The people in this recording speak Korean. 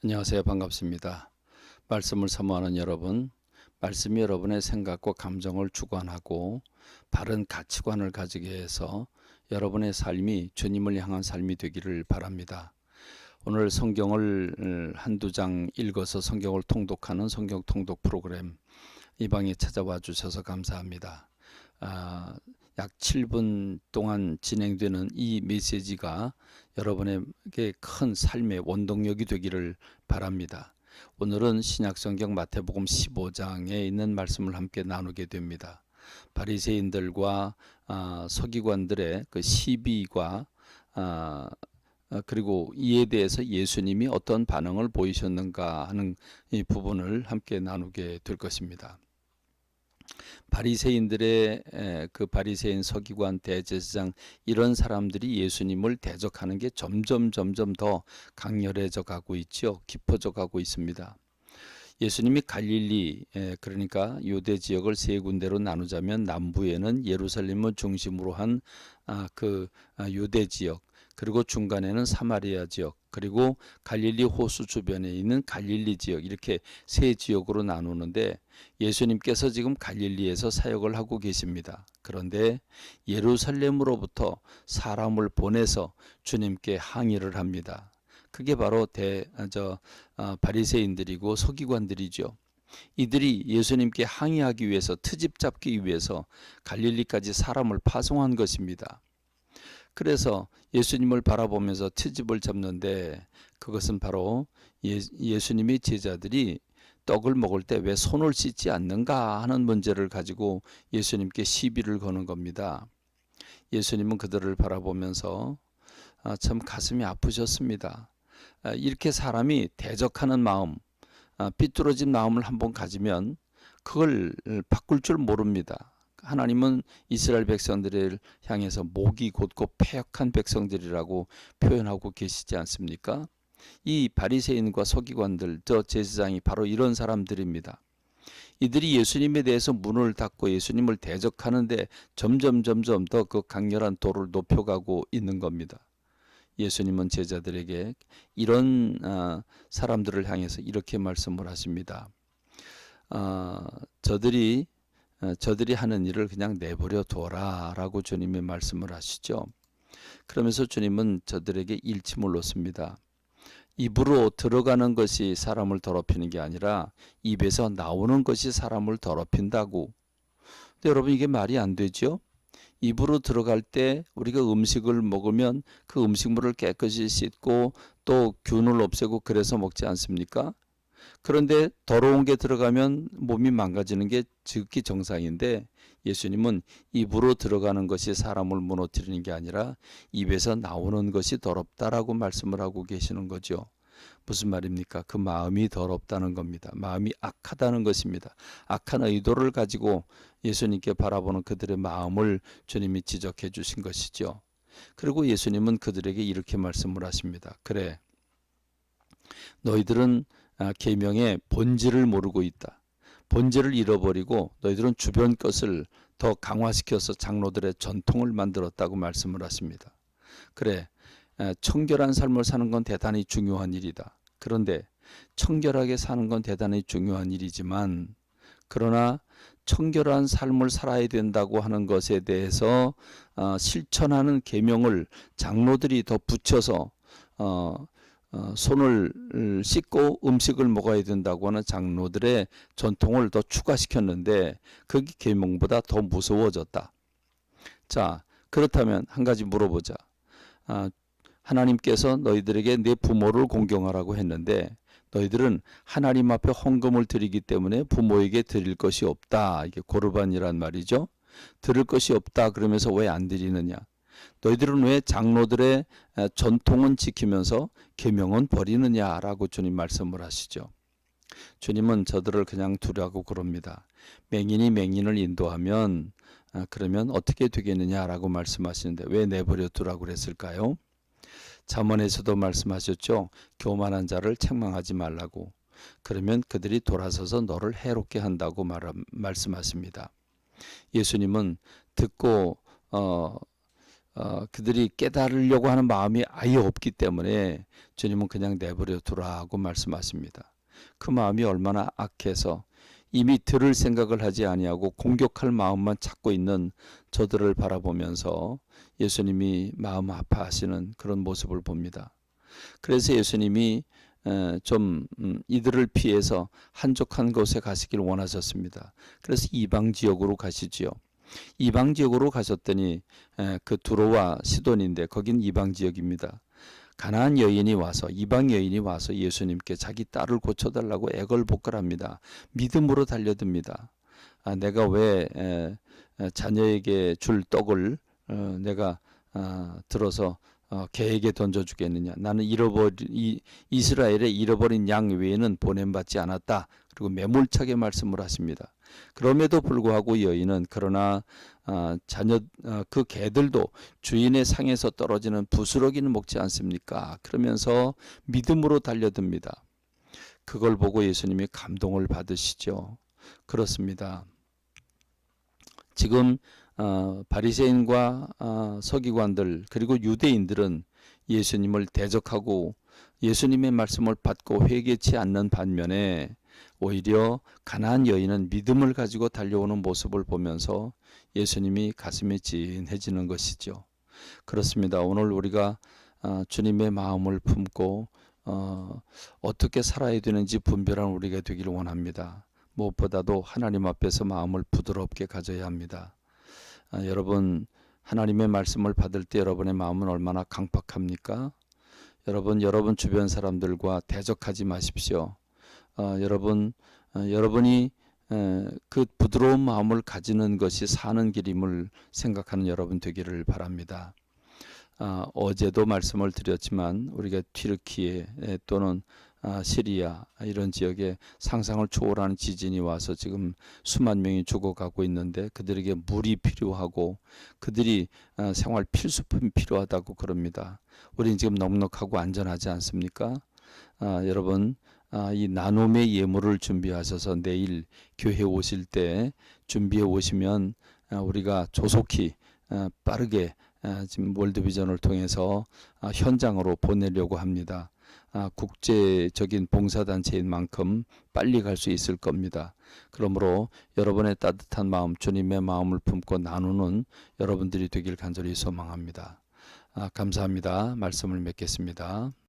안녕하세요. 반갑습니다. 말씀을 사모하는 여러분, 말씀이 여러분의 생각과 감정을 주관하고 바른 가치관을 가지게 해서 여러분의 삶이 주님을 향한 삶이 되기를 바랍니다. 오늘 성경을 한두 장 읽어서 성경을 통독하는 성경 통독 프로그램 이 방에 찾아와 주셔서 감사합니다. 약 7분 동안 진행되는 이 메시지가 여러분에게 큰 삶의 원동력이 되기를 바랍니다. 오늘은 신약성경 마태복음 15장에 있는 말씀을 함께 나누게 됩니다. 바리새인들과 서기관들의 그 시비와 그리고 이에 대해서 예수님이 어떤 반응을 보이셨는가 하는 이 부분을 함께 나누게 될 것입니다. 바리새인들의 그 바리새인 서기관 대제사장 이런 사람들이 예수님을 대적하는 게 점점 더 강렬해져 가고 있죠. 깊어져 가고 있습니다. 예수님이 갈릴리 그러니까 유대 지역을 세 군데로 나누자면 남부에는 예루살렘을 중심으로 한 유대 지역, 그리고 중간에는 사마리아 지역, 그리고 갈릴리 호수 주변에 있는 갈릴리 지역, 이렇게 세 지역으로 나누는데 예수님께서 지금 갈릴리에서 사역을 하고 계십니다. 그런데 예루살렘으로부터 사람을 보내서 주님께 항의를 합니다. 그게 바로 바리새인들이고 서기관들이죠. 이들이 예수님께 항의하기 위해서, 트집 잡기 위해서 갈릴리까지 사람을 파송한 것입니다. 그래서 예수님을 바라보면서 트집을 잡는데, 그것은 바로 예수님의 제자들이 떡을 먹을 때 왜 손을 씻지 않는가 하는 문제를 가지고 예수님께 시비를 거는 겁니다. 예수님은 그들을 바라보면서 참 가슴이 아프셨습니다. 이렇게 사람이 대적하는 마음, 삐뚤어진 마음을 한번 가지면 그걸 바꿀 줄 모릅니다. 하나님은 이스라엘 백성들을 향해서 목이 곧고 패역한 백성들이라고 표현하고 계시지 않습니까? 이 바리새인과 서기관들, 저 제사장이 바로 이런 사람들입니다. 이들이 예수님에 대해서 문을 닫고 예수님을 대적하는데 점점 더 그 강렬한 도를 높여가고 있는 겁니다. 예수님은 제자들에게 이런 사람들을 향해서 이렇게 말씀을 하십니다. 저들이 하는 일을 그냥 내버려 둬라 라고 주님이 말씀을 하시죠. 그러면서 주님은 저들에게 일침을 놓습니다. 입으로 들어가는 것이 사람을 더럽히는 게 아니라 입에서 나오는 것이 사람을 더럽힌다고. 근데 여러분, 이게 말이 안 되죠? 입으로 들어갈 때 우리가 음식을 먹으면 그 음식물을 깨끗이 씻고 또 균을 없애고 그래서 먹지 않습니까? 그런데 더러운 게 들어가면 몸이 망가지는 게 지극히 정상인데, 예수님은 입으로 들어가는 것이 사람을 무너뜨리는 게 아니라 입에서 나오는 것이 더럽다라고 말씀을 하고 계시는 거죠. 무슨 말입니까? 그 마음이 더럽다는 겁니다. 마음이 악하다는 것입니다. 악한 의도를 가지고 예수님께 바라보는 그들의 마음을 주님이 지적해 주신 것이죠. 그리고 예수님은 그들에게 이렇게 말씀을 하십니다. 그래, 너희들은 계명의 본질을 모르고 있다. 본질을 잃어버리고 너희들은 주변 것을 더 강화시켜서 장로들의 전통을 만들었다고 말씀을 하십니다. 그래, 청결한 삶을 사는 건 대단히 중요한 일이다. 그런데 청결하게 사는 건 대단히 중요한 일이지만, 그러나 청결한 삶을 살아야 된다고 하는 것에 대해서 실천하는 계명을 장로들이 더 붙여서 손을 씻고 음식을 먹어야 된다고 하는 장로들의 전통을 더 추가시켰는데 그게 계명보다 더 무서워졌다. 자, 그렇다면 한 가지 물어보자. 하나님께서 너희들에게 내 부모를 공경하라고 했는데 너희들은 하나님 앞에 헌금을 드리기 때문에 부모에게 드릴 것이 없다. 이게 고르반이란 말이죠. 드릴 것이 없다 그러면서 왜 안 드리느냐? 너희들은 왜 장로들의 전통은 지키면서 계명은 버리느냐라고 주님 말씀을 하시죠. 주님은 저들을 그냥 두라고 그럽니다. 맹인이 맹인을 인도하면 그러면 어떻게 되겠느냐라고 말씀하시는데 왜 내버려 두라고 그랬을까요? 잠언에서도 말씀하셨죠. 교만한 자를 책망하지 말라고. 그러면 그들이 돌아서서 너를 해롭게 한다고 말씀하십니다. 예수님은 듣고 그들이 깨달으려고 하는 마음이 아예 없기 때문에 주님은 그냥 내버려 두라고 말씀하십니다. 그 마음이 얼마나 악해서 이미 들을 생각을 하지 아니하고 공격할 마음만 찾고 있는 저들을 바라보면서 예수님이 마음 아파하시는 그런 모습을 봅니다. 그래서 예수님이 좀 이들을 피해서 한적한 곳에 가시길 원하셨습니다. 그래서 이방 지역으로 가시지요. 이방 지역으로 가셨더니 그 두로와 시돈인데 거긴 이방 지역입니다. 가나안 여인이 와서 이방 여인이 와서 예수님께 자기 딸을 고쳐달라고 애걸복걸합니다. 믿음으로 달려듭니다. 내가 왜 자녀에게 줄 떡을 내가 들어서 개에게 던져주겠느냐. 나는 이스라엘의 잃어버린 양 외에는 보냄받지 않았다. 그리고 매몰차게 말씀을 하십니다. 그럼에도 불구하고 여인은 그러나 그 개들도 주인의 상에서 떨어지는 부스러기는 먹지 않습니까? 그러면서 믿음으로 달려듭니다. 그걸 보고 예수님이 감동을 받으시죠. 그렇습니다. 지금 바리새인과 서기관들 그리고 유대인들은 예수님을 대적하고 예수님의 말씀을 받고 회개치 않는 반면에 오히려 가나안 여인은 믿음을 가지고 달려오는 모습을 보면서 예수님이 가슴이 찐해지는 것이죠. 그렇습니다. 오늘 우리가 주님의 마음을 품고 어떻게 살아야 되는지 분별한 우리가 되기를 원합니다. 무엇보다도 하나님 앞에서 마음을 부드럽게 가져야 합니다. 여러분 하나님의 말씀을 받을 때 여러분의 마음은 얼마나 강팍합니까? 여러분 주변 사람들과 대적하지 마십시오. 여러분이 그 부드러운 마음을 가지는 것이 사는 길임을 생각하는 여러분 되기를 바랍니다. 어제도 말씀을 드렸지만 우리가 튀르키예 또는 시리아 이런 지역에 상상을 초월하는 지진이 와서 지금 수만 명이 죽어가고 있는데 그들에게 물이 필요하고 그들이 생활 필수품이 필요하다고 그럽니다. 우리는 지금 넉넉하고 안전하지 않습니까? 여러분 이 나눔의 예물을 준비하셔서 내일 교회 오실 때 준비해 오시면 우리가 조속히 빠르게 지금 월드비전을 통해서 현장으로 보내려고 합니다. 국제적인 봉사단체인 만큼 빨리 갈 수 있을 겁니다. 그러므로 여러분의 따뜻한 마음, 주님의 마음을 품고 나누는 여러분들이 되길 간절히 소망합니다. 감사합니다. 말씀을 맺겠습니다.